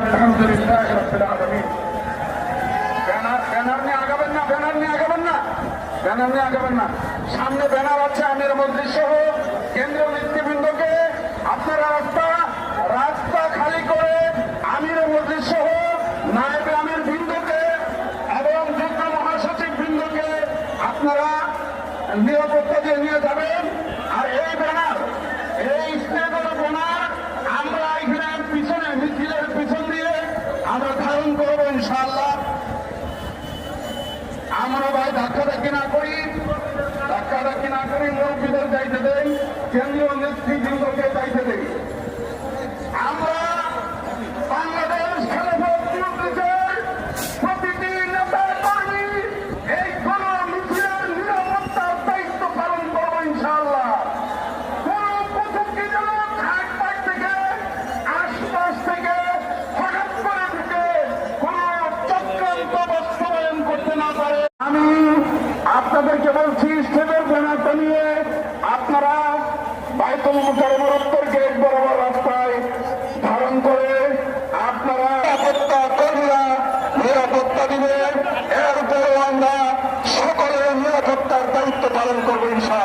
আলহামদুলিল্লাহ রাব্বিল আলামিন। ব্যানার নিয়ে আগাবেন না, ব্যানার নিয়ে আগাবেন না, ব্যানার নিয়ে আগাবেন না। সামনে ব্যানার আছে আমির মসজিদ সহ কেন্দ্রীয় নেতৃবৃন্দকে আপনারা রাস্তা খালি করে আমির মসজিদ সহ নায়েবে আমির বৃন্দকে এবং যুগ্ম মহাসচিব বৃন্দকে আপনারা নিরাপত্তা দিয়ে নিয়ে যাবেন। আর এই ব্যানার, এই স্টেজের ব্যানার আমরা এখানে পিছনে মিছিলের পিছন দিয়ে আমরা ধারণ করবো ইনশাআল্লাহ। আমরা ভাই ধাক্কাধাক্কি না করি, ধাক্কাধাক্কি না করি, মুরব্বীদের যাইতে দেই, কেন্দ্রীয় নেতৃবৃন্দকে যাইতে দেই। আমরা বাংলাদেশ খেলাফত মজলিসের প্রতিটি নেতা কর্মী এই কোন মিছিলের নিরাপত্তার দায়িত্ব পালন করবো ইনশাআল্লাহ। কোন পথকে যেন ঘাটপাট থেকে আশপাশ থেকে হঠাৎ করে ঢুকে কোন চক্রান্ত বাস্তবায়ন করতে না পারে। আমি আপনাদেরকে বলছি, স্টেজের ব্যানারটা নিয়ে আপনারা বাইতুল মুকাররমের উত্তর গেট বরাবর রাস্তায় ধারণ করে আপনারা নিরাপত্তা কর্মীরা নিরাপত্তা দিবেন। এরপরও আমরা সকলের নিরাপত্তার দায়িত্ব পালন করবো ইনশাআল্লাহ।